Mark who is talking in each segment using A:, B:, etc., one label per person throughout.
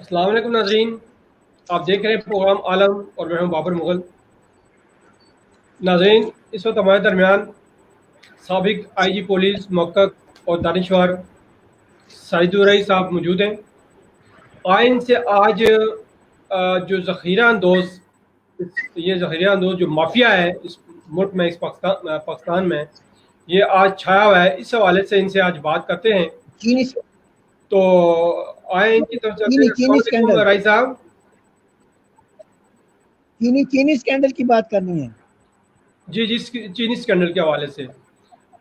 A: अस्सलाम वालेकुम नाज़रीन, आप देख रहे हैं प्रोग्राम आलम और मैं हूं बाबर मुगल। नाज़रीन, इस वक्त हमारे दरमियान साबिक आईजी पुलिस मोहक्क और दानिशवर साजिदुर रईस साहब मौजूद हैं। आइन से आज जो ज़ख़ीरा अंदोज़ ये ज़ख़ीरा अंदोज़ जो माफिया है इस मुल्क में, इस पाकिस्तान में, ये आज छाया हुआ है। इस हवाले से इनसे आज बात करते हैं।
B: चीनी
A: तो आए इनकी तरफ चलते हैं। अस्सलाम
B: चीनी
A: वालेकुम
B: स्कैंडल
A: रईस साहब।
B: चीनी स्कैंडल की बात करनी है।
A: जी जी, चीनी स्कैंडल के हवाले से।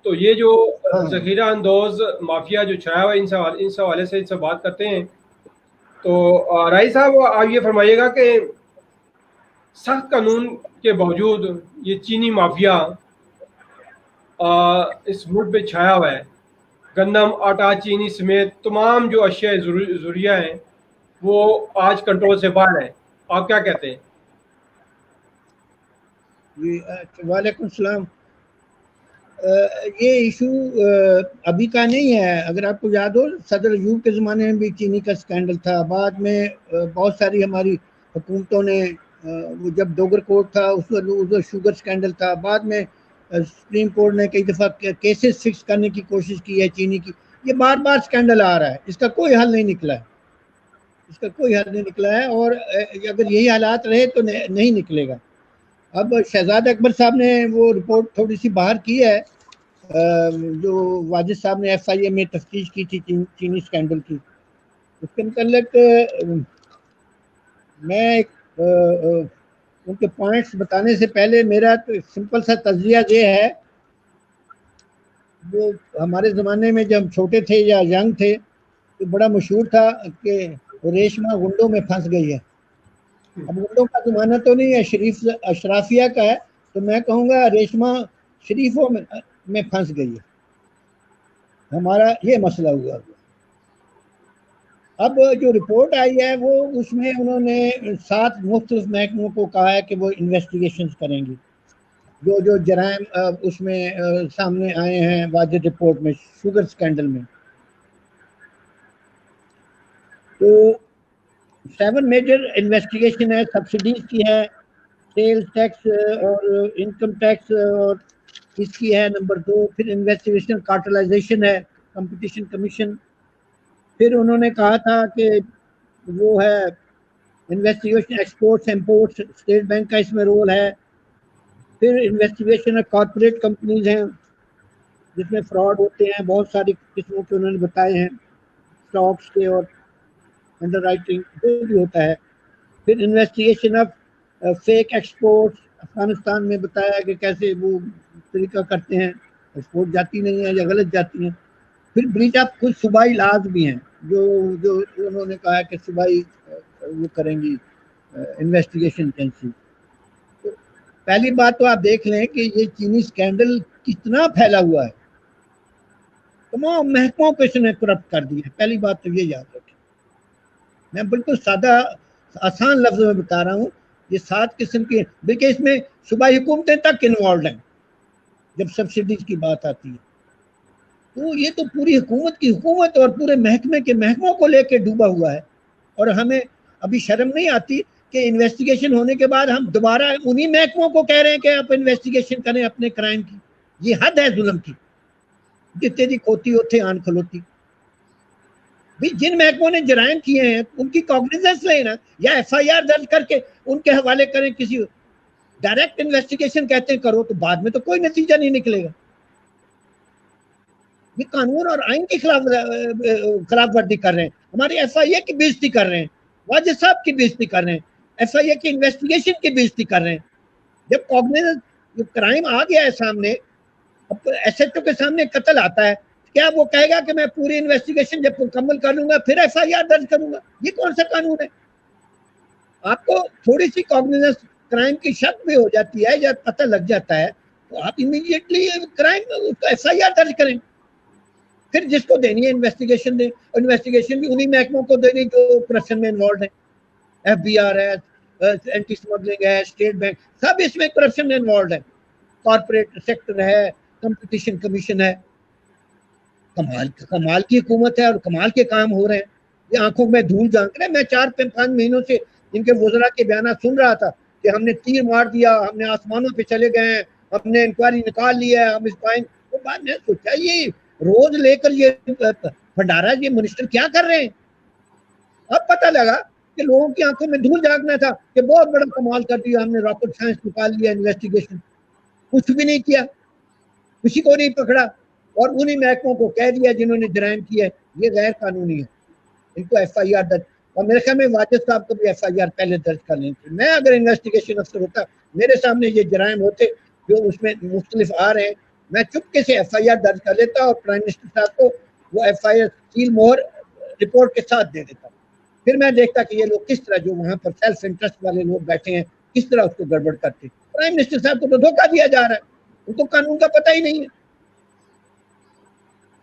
A: तो ये जो
B: हाँ,
A: ज़ख़ीरा अंदोज़ माफिया जो छाया हुआ है, इस हवाले से इनसे बात करते हैं। तो राय साहब, आप ये फरमाइएगा कि सख्त कानून के बावजूद ये चीनी माफिया इस मुल्क पे छाया हुआ है। गंदम, आटा, चीनी समेत तमाम जो अशिया ज़रूरिया हैं वो आज कंट्रोल से बाहर है। आप क्या कहते हैं?
B: वालेकुम सलाम। ये इशू अभी का नहीं है। अगर आपको याद हो, सदर अयूब के ज़माने में भी चीनी का स्कैंडल था। बाद में बहुत सारी हमारी हुकूमतों ने वो जब डोगर कोर्ट था उस शुगर स्कैंडल था। बाद में सुप्रीम कोर्ट ने कई दफ़ा केसेस फिक्स करने की कोशिश की है चीनी की। ये बार बार स्कैंडल आ रहा है, इसका कोई हल नहीं निकला है। और अगर यही हालात रहे तो नहीं निकलेगा। अब शहजाद अकबर साहब ने वो रिपोर्ट थोड़ी सी बाहर की है, जो वाजिद साहब ने FIA में तफ्तीश की थी चीनी स्कैंडल की। उसके मतलब मैं उनके पॉइंट्स बताने से पहले मेरा तो सिंपल सा तज्जिया ये है। वो हमारे ज़माने में जब हम छोटे थे या यंग थे तो बड़ा मशहूर था कि रेशमा गुंडों में फंस गई है। अब गुंडों का ज़माना तो नहीं है, अशराफिया का है। तो मैं कहूँगा रेशमा शरीफों में फंस गई है। हमारा ये मसला हुआ। अब जो रिपोर्ट आई है वो उसमें उन्होंने 7 मुख्तलिफ महकमों को कहा है कि वो इन्वेस्टिगेशन करेंगी। जो जो जराइम उसमें सामने आए हैं वाजिद रिपोर्ट में, शुगर स्कैंडल में। तो 7 मेजर इन्वेस्टिगेशन है। सब्सिडीज की है, सेल्स टैक्स और इनकम टैक्स और इसकी है नंबर 2। फिर इन्वेस्टिगेशन कार्टलाइजेशन है, कंपटीशन कमीशन। फिर उन्होंने कहा था कि वो है investigation exports imports, state bank का इसमें रोल है। फिर इन्वेस्टिगेशन है कॉर्पोरेट कंपनीज हैं जिसमें फ्रॉड होते हैं, बहुत सारी किस्मों के उन्होंने बताए हैं, स्टॉक्स के और अंडर राइटिंग जो भी होता है। फिर investigation of fake exports, Afghanistan में बताया कि कैसे वो तरीका करते हैं, एक्सपोर्ट जाती नहीं है या गलत जाती हैं। फिर ब्रीच ऑफ कुछ सूबाई लाज भी हैं जो जो उन्होंने कहा कि सूबाई वो करेंगी इन्वेस्टिगेशन एजेंसी। तो पहली बात तो आप देख लें कि ये चीनी स्कैंडल कितना फैला हुआ है। तमाम महकमों को इसने करप्ट कर दिया। पहली बात तो ये याद रखें। मैं बिल्कुल सादा आसान लफ्ज़ों में बता रहा हूँ। ये 7 किस्म की, देखिए इसमें सूबाई हुकूमतें तक इन्वॉल्व हैं जब सब्सिडीज की बात आती है। तो ये तो पूरी हुकूमत की हुकूमत और पूरे महकमे के महकमों को लेकर डूबा हुआ है। और हमें अभी शर्म नहीं आती कि इन्वेस्टिगेशन होने के बाद हम दोबारा उन्हीं महकमों को कह रहे हैं कि आप इन्वेस्टिगेशन करें अपने क्राइम की। ये हद है जुल्म की। जितने दी खोती उथे आन खलोती। भी जिन महकमों ने जराइम किए हैं उनकी कॉग्निजेंस लेना या FIR दर्ज करके उनके हवाले करें किसी। डायरेक्ट इन्वेस्टिगेशन कहते हैं करो तो बाद में तो कोई नतीजा नहीं निकलेगा। ये कानून और आइन की खिलाफ वर्जी कर रहे हैं। हमारी FIA की बेइज्जती कर रहे हैं, वाजिद साहब की बेइज्जती कर रहे हैं, FIA की इन्वेस्टिगेशन की बेइज्जती कर रहे हैं। जब कॉग्निजेंस क्राइम आ गया है सामने, अब SHO के सामने कत्ल आता है, क्या वो कहेगा कि मैं पूरी इन्वेस्टिगेशन जब मुकम्मल कर लूंगा फिर FIR दर्ज करूंगा? ये कौन सा कानून है? आपको थोड़ी सी कॉग्निजेंस क्राइम की शक भी हो जाती है या पता लग जाता है तो आप इमीडिएटली क्राइम FIR दर्ज करें। फिर जिसको देनी है इन्वेस्टिगेशन दे। इन्वेस्टिगेशन भी उन्हीं महकमों को देनी जो करप्शन में इन्वॉल्व है। FBR है, एंटी स्मगलिंग है, स्टेट बैंक, सब इसमें करप्शन में इन्वॉल्व है। कॉर्पोरेट सेक्टर है, कंपटीशन कमीशन है। कमाल की हुकूमत है और कमाल के काम हो रहे हैं। ये आंखों में धूल झांक रहे हैं। मैं 4-5 महीनों से इनके वज़रा के बयान सुन रहा था कि हमने तीर मार दिया, हमने आसमानों पे चले गए हैं, हमने इंक्वायरी निकाल लिया है, हम इस पाइन। तो बाद में सोचा ये रोज लेकर ये भंडारा ये मिनिस्टर क्या कर रहे हैं। अब पता लगा कि लोगों की आंखों में धूल झांकना था कि बहुत बड़ा कमाल कर दिया हमने, रॉकेट साइंस निकाल लिया, इन्वेस्टिगेशन। कुछ भी नहीं किया, किसी को नहीं पकड़ा, और उन्हीं महकमों को कह दिया जिन्होंने जराइम किया है ये गैर कानूनी है, इनको FIR दर्ज। और मेरे ख्याल में वाजिद साहब को भी FIR पहले दर्ज कर लेनी चाहिए। मैं अगर इन्वेस्टिगेशन अफसर होता, मेरे सामने ये जराइम होते जो उसमें मुख्तलिफ आ रहे हैं, मैं चुपके से FIR दर्ज कर लेता और प्राइम मिनिस्टर साहब को वो FIR सील मोहर रिपोर्ट के साथ दे देता। फिर मैं देखता कि ये लोग किस तरह, जो वहां पर सेल्फ इंटरेस्ट वाले लोग बैठे हैं, किस तरह उसको गड़बड़ करते। प्राइम मिनिस्टर साहब को तो धोखा दिया जा रहा है, उनको कानून का पता ही नहीं है।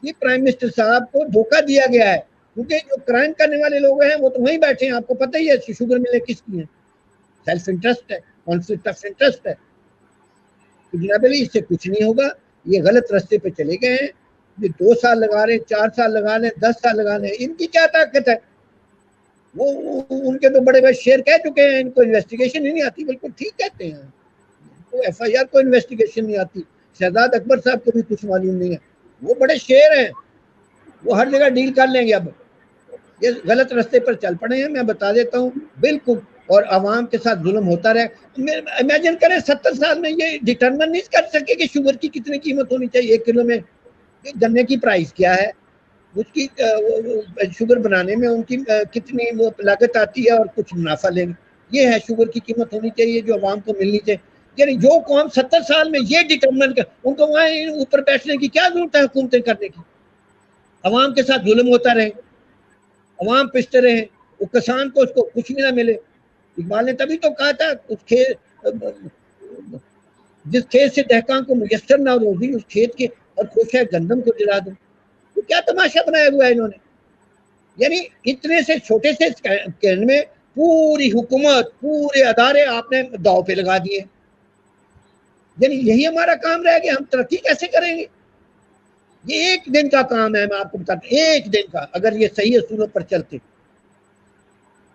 B: ये प्राइम मिनिस्टर साहब को धोखा दिया गया है, क्योंकि जो क्राइम करने वाले लोग हैं वो तो वहीं बैठे हैं। आपको पता ही है शुगर मिलें किसकी है, सेल्फ इंटरेस्ट है, कॉन्फ्लिक्ट ऑफ इंटरेस्ट है। तो जनाब अली इससे कुछ नहीं होगा, ये गलत रास्ते पे चले गए हैं। ये 2 साल लगा रहे, 4 साल लगा रहे, 10 साल लगा रहे, इनकी क्या ताकत है। वो उनके तो बड़े बड़े शेर कह चुके हैं इनको इन्वेस्टिगेशन ही नहीं आती। बिल्कुल ठीक कहते हैं, तो FIR को इन्वेस्टिगेशन नहीं आती। शहजाद अकबर साहब को भी कुछ मालूम नहीं है, वो बड़े शेर हैं, वो हर जगह डील कर लेंगे। अब ये गलत रास्ते पर चल पड़े हैं, मैं बता देता हूँ बिल्कुल। और आवाम के साथ जुल्म होता रहे। इमेजिन करें 70 साल में ये डिटरमिन नहीं कर सके कि शुगर की कितनी कीमत होनी चाहिए 1 किलो में, गन्ने की प्राइस क्या है, उसकी शुगर बनाने में उनकी कितनी वो लागत आती है और कुछ मुनाफा लेंगे। ये है शुगर की कीमत होनी चाहिए जो आवाम को मिलनी चाहिए। यानी जो कौम 70 साल में ये डिटरमिन कर, उनको वहां ऊपर बैठने की क्या जरूरत है हुकूमतें करने की। अवाम के साथ जुल्म होता रहे, अवाम पिसते रहे, वो किसान को उसको कुछ भी ना मिले। इकबाल ने तभी तो कहा था जिस खेत से दहकान को मुयस्सर ना रोजी उस खेत के और खोशा गंदम को जला दो। तो क्या तमाशा बनाया हुआ है इन्होंने। यानी इतने से छोटे से केंद्र में पूरी हुकूमत, पूरे अदारे आपने दाव पे लगा दिए। यानी यही हमारा काम रह गया, हम तरक्की कैसे करेंगे। ये 1 दिन का काम है, मैं आपको बताता हूँ, 1 दिन का। अगर ये सही असूलों पर चलते,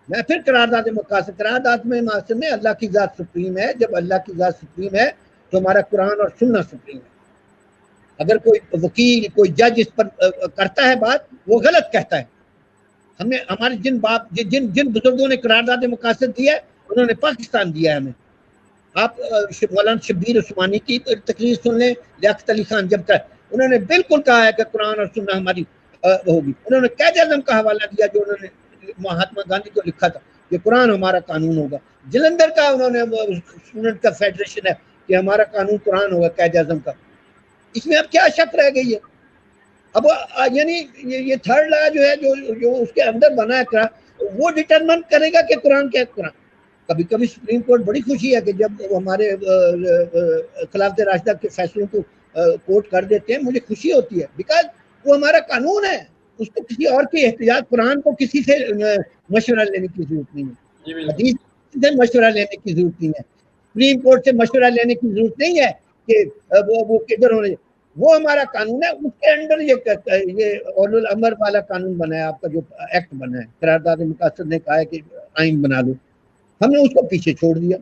B: मैं फिर करारदाद मकासद, करारदाद में मासद में अल्लाह की जात सुप्रीम है। जब अल्लाह की जात सुप्रीम है तो हमारा कुरान और सुन्ना सुप्रीम है। अगर कोई वकील, कोई जज इस पर करता है बात, वो गलत कहता है। हमने हमारे जिन बुजुर्गों ने करारदाद मकासद दिया है, उन्होंने पाकिस्तान दिया है हमें। आप मौलाना शब्बीर उस्मानी की तकरीर सुन लें, लियाकत अली खान जब तक, उन्होंने बिल्कुल कहा है कि कुरान और सुन्ना हमारी होगी। उन्होंने कायद-ए-आज़म का हवाला दिया जो उन्होंने महात्मा गांधी को लिखा था, ये कुरान हमारा कानून होगा। जलंधर का उन्होंने स्टूडेंट का फेडरेशन है कि हमारा कानून कुरान होगा कायद-ए-आज़म का। इसमें अब क्या शक रह गई है। अब यानी ये थर्ड लॉ जो है, जो उसके अंदर बना है, वो डिटरमिन करेगा कि कुरान क्या है। कुरान कभी कभी सुप्रीम कोर्ट बड़ी खुशी है कि जब हमारे खिलाफत राशिदा के फैसलों को कोर्ट कर देते हैं, मुझे खुशी होती है, बिकॉज वो हमारा कानून है। उसको किसी और की एहतियात, कुरान को किसी से मशवरा लेने की जरूरत नहीं है, हदीस से मशवरा लेने की जरूरत नहीं है, सुप्रीम कोर्ट से मशवरा लेने की जरूरत नहीं है कि वो किधर होने। वो हमारा कानून है, उसके अंडर ये औलुल अमर वाला कानून बना है, आपका जो एक्ट बना है। करारदाद मुकासद ने कहा है कि आइन बना लो, हमने उसको पीछे छोड़ दिया।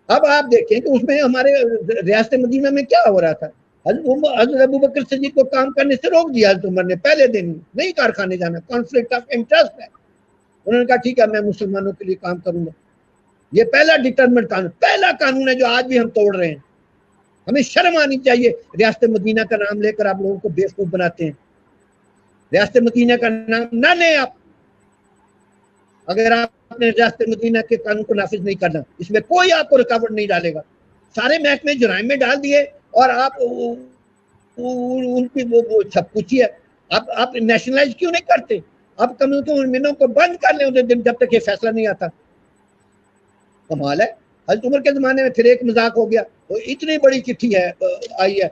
B: अब आप देखें कि उसमें हमारे रियासत मदीना में क्या हो रहा था। हज़रत अबू बकर सिद्दीक़ को काम करने से रोक दिया हज़रत उमर ने, पहले दिन नहीं कारखाने जाना, कॉन्फ्लिक्ट ऑफ इंटरेस्ट है। उन्होंने कहा ठीक है, मैं मुसलमानों के लिए काम करूंगा। ये पहला डिटरमिनेंट कानून, पहला कानून है जो आज भी हम तोड़ रहे हैं। हमें शर्म आनी चाहिए। रियासत मदीना का नाम लेकर आप लोगों को बेवकूफ बनाते हैं। रियासत मदीना का नाम ना लें आप, अगर आपने रियासत मदीना के कानून को नाफिज नहीं करना, इसमें कोई आपको रुकावट नहीं डालेगा। सारे महकमे जुराइम में डाल दिए और आप उनकी वो सब कुछ ही है। आप नेशनलाइज क्यों नहीं करते। आप कम्युनिटी को बंद कर लें उस दिन, जब तक ये फैसला नहीं आता। कमाल है। हज़रत उमर के ज़माने में फिर एक मजाक हो गया, तो इतनी बड़ी चिट्ठी है आई है,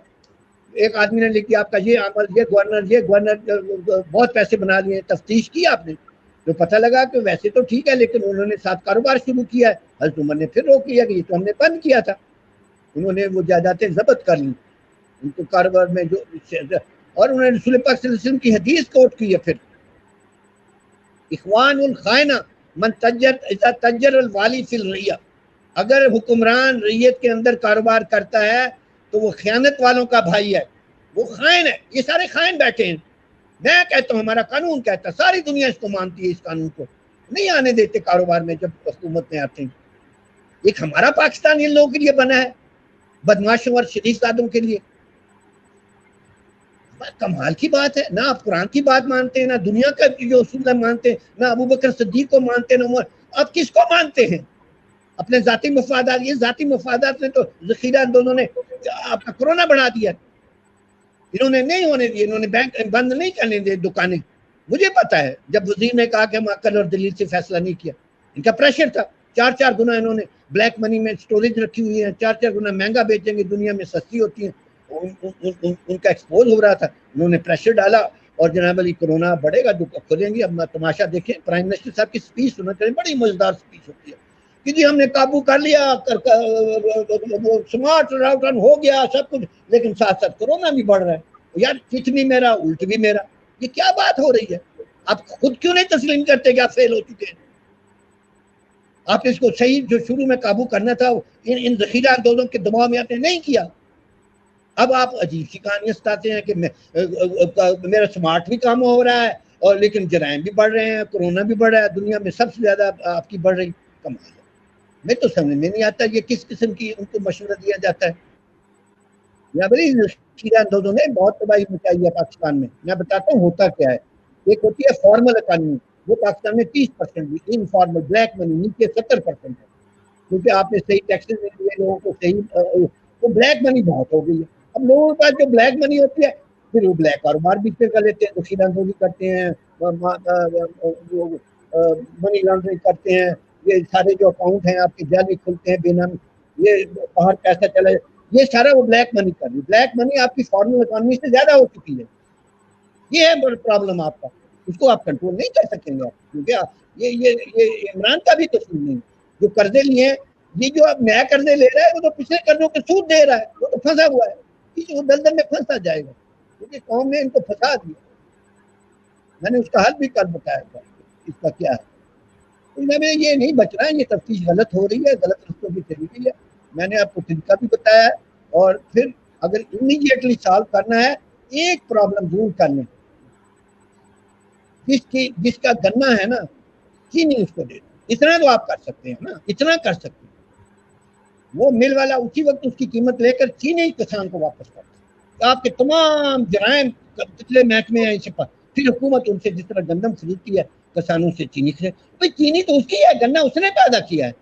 B: एक आदमी ने लिख दिया आपका ये अमल, ये गवर्नर बहुत पैसे बना लिए। तफ्तीश की आपने तो पता लगा कि वैसे तो ठीक है, लेकिन उन्होंने साथ कारोबार शुरू किया है। हज़रत उमर ने फिर रोक लिया कि ये तो हमने बंद किया था। उन्होंने वो जायदादें जब्त कर ली उनको कारोबार में जो, और उन्होंने रसूल पाक सल्लल्लाहु अलैहि वसल्लम की हदीस कोट की है। फिर इखवानुल खायना मन तज्जर इज़ा तज्जर अल वाली फिल रैया, अगर हुक्मरान रैयत के अंदर कारोबार करता है तो वो खयानत वालों का भाई है, वो खाइन है। ये सारे खाइन बैठे हैं। मैं कहता हूँ, हमारा कानून कहता है, सारी दुनिया इसको मानती है, इस कानून को नहीं आने देते कारोबार में जब हुकूमत में आते हैं। एक हमारा पाकिस्तान इन लोगों के लिए बना है, बदमाशों और शरीफजादों के लिए। कमाल की बात है, ना आप कुरान की बात मानते हैं, ना दुनिया का जो उसूल मानते हैं, ना अबू बकर सिद्दीक को मानते हैं, ना उमर। आप किसको मानते हैं? अपने जाती मफादात। ये जाती मफादात ने तो जखीरा दोनों ने आपका कोरोना बढ़ा दिया। इन्होंने नहीं होने दिए, इन्होंने बैंक बंद नहीं करने दिए दुकानें। मुझे पता है, जब वजीर ने कहा कि हम अक्ल और दलील से फैसला नहीं किया, इनका प्रेशर था। 4-4 गुना इन्होंने ब्लैक मनी में स्टोरेज रखी हुई है, 4-4 गुना महंगा बेचेंगे, दुनिया में सस्ती होती है। उनका एक्सपोज हो रहा था, उन्होंने प्रेशर डाला और जनाब अली कोरोना बढ़ेगा, दुकान खोलेंगे। अब तमाशा देखें, प्राइम मिनिस्टर साहब की स्पीच सुना करें, बड़ी मजेदार स्पीच होती है कि जी हमने काबू कर लिया, वो स्मार्ट लॉकडाउन हो गया सब कुछ, लेकिन साथ साथ कोरोना भी बढ़ रहा है। यार चित भी मेरा उल्ट भी मेरा, ये क्या बात हो रही है? आप खुद क्यों नहीं तस्लीम करते कि आप फेल हो चुके हैं? आप इसको सही जो शुरू में काबू करना था इन जखीरा अंदोजों के दबाव में आपने नहीं किया। अब आप अजीब सी कहानियां सताते हैं कि मेरा स्मार्ट भी काम हो रहा है और लेकिन जराइम भी बढ़ रहे हैं, कोरोना भी बढ़ रहा है, दुनिया में सबसे ज्यादा आपकी बढ़ रही। कमाल है, मैं तो समझ में नहीं आता ये किस किस्म की उनको मशवरा दिया जाता है। या बड़ी जखीरा अंदोजों ने बहुत तबाही मचाई है पाकिस्तान में। मैं बताता हूँ होता क्या है। एक होती है फॉर्मल इकानमी, वो पाकिस्तान में 30% भी, इनफॉर्मल ब्लैक मनी नीचे 70% है, क्योंकि आपने सही टैक्सेस नहीं दिए लोगों को, सही तो ब्लैक मनी बहुत हो गई है। अब लोगों के पास जो ब्लैक मनी होती है, फिर वो ब्लैक कारोबार भी कर लेते हैं, दखीलांदोजी करते हैं, मनी लॉन्ड्रिंग करते हैं। ये सारे जो अकाउंट हैं आपके जाली खुलते हैं बेनामी, ये बाहर पैसा चला, ये सारा वो ब्लैक मनी कर रही है। ब्लैक मनी आपकी फॉर्मल इकोनॉमी से ज्यादा हो चुकी है। ये है प्रॉब्लम आपका, उसको आप कंट्रोल नहीं कर सकेंगे आप, क्योंकि ये इमरान का भी कसूर नहीं। जो कर्जे लिए हैं, ये जो अब नया कर्जे ले रहा है वो तो पिछले कर्जों के सूद दे रहा है, वो तो फंसा हुआ है, वो दलदल में फंसा जाएगा, क्योंकि कौम ने इनको फंसा दिया। मैंने उसका हल भी कर बताया था इसका क्या है। तो ये नहीं बच रहा है, ये तफ्तीश गलत हो रही है, गलत रस्तों की चली गई है। मैंने आपको तरीका भी बताया है। और फिर अगर इमीडिएटली सॉल्व करना है, एक प्रॉब्लम दूर करनी, जिसका गन्ना है ना, चीनी उसको दे दो, इतना तो आप कर सकते हैं ना, इतना कर सकते हैं। वो मिल वाला उसी वक्त उसकी कीमत लेकर चीनी किसान को वापस कर दे। तो आपके तमाम जराइम पिछले महकमे हैं इसे पर। फिर हुकूमत उनसे जिस तरह गंदम खरीदती है, किसानों से चीनी खरीद, भाई चीनी तो उसकी है, गन्ना उसने पैदा किया है।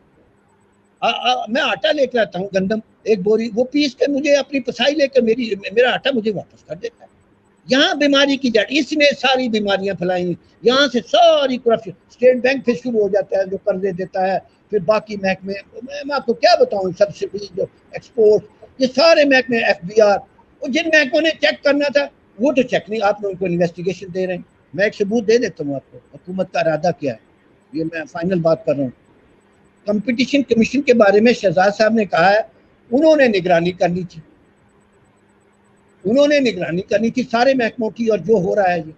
B: मैं आटा लेकर आता हूँ, गंदम एक बोरी, वो पीस कर मुझे अपनी पसाई लेकर मेरा आटा मुझे वापस कर देता है। यहाँ बीमारी की जड़, इसने सारी बीमारियां फैलाई, यहाँ से सारी करप्शन। स्टेट बैंक फिर शुरू हो जाता है जो कर्जे देता है, फिर बाकी महकमे, मैं आपको क्या बताऊं, सब्सिडी जो एक्सपोर्ट, ये सारे महकमे, FBR, जिन महकमों ने चेक करना था वो तो चेक नहीं, आप लोगों को इन्वेस्टिगेशन दे रहे हैं। मैं एक सबूत दे देता हूँ आपको, हुकूमत का इरादा क्या है, ये मैं फाइनल बात कर रहा हूँ। कंपटीशन कमीशन के बारे में शहजाद साहब ने कहा है, उन्होंने निगरानी करनी थी, उन्होंने निगरानी करनी थी सारे महकमों की, और जो हो रहा है ये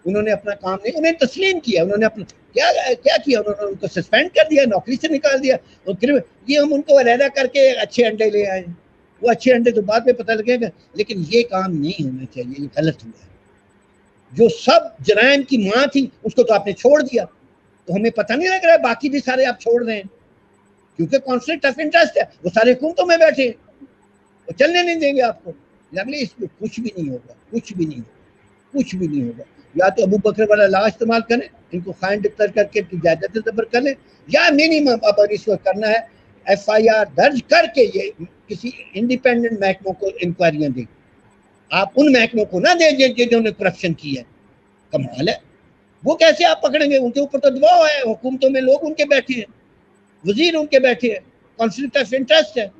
B: उन्होंने अपना काम नहीं, उन्हें तस्लीम किया, उन्होंने अपना क्या किया, उन्होंने उनको सस्पेंड कर दिया, नौकरी से निकाल दिया। और फिर ये हम उनको अलहदा करके अच्छे अंडे ले आए, वो अच्छे अंडे तो बाद में पता लगेगा, लेकिन ये काम नहीं होना चाहिए, ये गलत हुआ है। जो सब जराइम की माँ थी उसको तो आपने छोड़ दिया, तो हमें पता नहीं लग रहा है बाकी भी सारे आप छोड़ रहे हैं, क्योंकि कॉन्फ्लिक्ट ऑफ इंटरेस्ट है, वो सारे हुकूमतों में बैठे, वो चलने नहीं देंगे आपको। लगले इसमें कुछ भी नहीं होगा, कुछ भी नहीं होगा, कुछ भी नहीं होगा। या तो अबू बकर वाला लॉ इस्तेमाल करें, इनको फाइन डिक्लेयर करके जायदाद जबर कर लें, या मिनिमम अब इसको करना है FIR दर्ज करके ये किसी इंडिपेंडेंट महकमों को इंक्वायरियां दें। आप उन महकमों को ना दें जिन्होंने करप्शन की है। कमाल है, वो कैसे आप पकड़ेंगे? उनके ऊपर तो दबाव है, हुकूमतों में लोग उनके बैठे हैं, वजीर उनके बैठे हैं, कॉन्फ्लिक्ट ऑफ इंटरेस्ट है।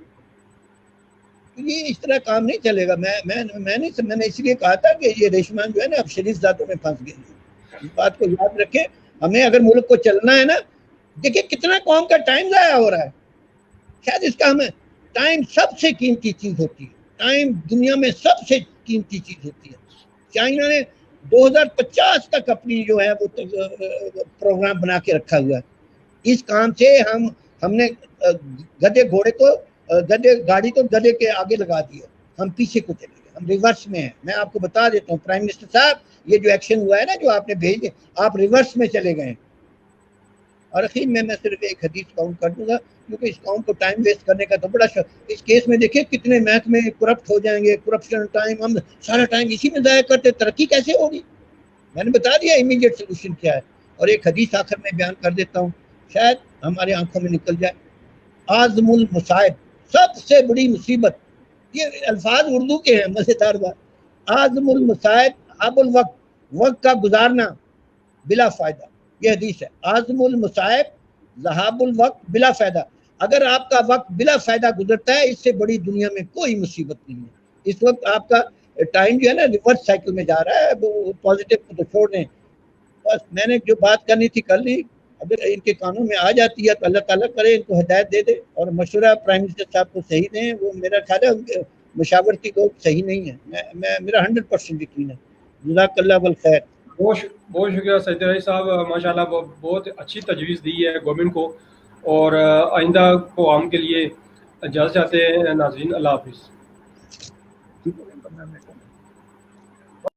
B: ये इस तरह काम नहीं चलेगा। मैंने इसलिए कहा था कि ये रेशमान जो है ना अब शरीफ जातों में फंस गई। इस बात को याद रखें, हमें अगर मुल्क को चलना है ना, देखिए कितना कौम का टाइम ज़ाया हो रहा है। शायद इसका हमें, टाइम सबसे कीमती चीज़ होती है, टाइम दुनिया में सबसे कीमती चीज़ होती है। चाइना ने 2050 तक अपनी जो है वो प्रोग्राम बना के रखा हुआ है। इस काम से हमने गधे घोड़े को गधे गाड़ी को गधे के आगे लगा दिया, हम पीछे को चले गए, हम रिवर्स में हैं। मैं आपको बता देता हूँ प्राइम मिनिस्टर साहब, ये जो एक्शन हुआ है ना, जो आपने भेजे, आप रिवर्स में चले गए। और आखिर में मैं सिर्फ एक हदीस काउंट कर दूंगा, क्योंकि इस काउंट को टाइम वेस्ट करने का तो बड़ा इस केस में देखिए कितने महकमे करप्ट हो जाएंगे, करप्शन टाइम, हम सारा टाइम इसी में ज़ाया करते, तरक्की कैसे होगी? मैंने बता दिया इमीडिएट सोल्यूशन क्या है। और एक हदीस आखिर में बयान कर देता हूँ, शायद हमारे आंखों में निकल जाए। आज़मुल मुसाइब, सबसे बड़ी मुसीबत, ये अल्फाज उर्दू के हैं, मजेदार बात। आज़मुल मुसाइब अबुल वक्त, वक्त का गुजारना बिला फायदा, ये हदीस है। आज़मुल मुसाइब ज़हाबुल वक्त बिला फायदा, अगर आपका वक्त बिला फायदा गुजरता है, इससे बड़ी दुनिया में कोई मुसीबत नहीं है। इस वक्त आपका टाइम जो है ना रिवर्स साइकिल में जा रहा है, वो पॉजिटिव को तो छोड़ दें। बस मैंने जो बात करनी थी कर ली, अगर इनके कानून में आ जाती है तो अल्लाह ताला करे इनको हिदायत दे दे, और मशवरा प्राइम मिनिस्टर साहब को सही दें। वो मेरा ख्याल है मशावरती लोग सही नहीं है, मैं मेरा 100% यकीन है। जज़ाकल्लाह वल खैर।
A: बहुत बहुत शुक्रिया सईद रईस साहब, माशाल्लाह बहुत अच्छी तजवीज़ दी है गवर्नमेंट को, और आइंदा को आम के लिए इजाज़त चाहते हैं। नाज़रीन, अल्लाह हाफिज़।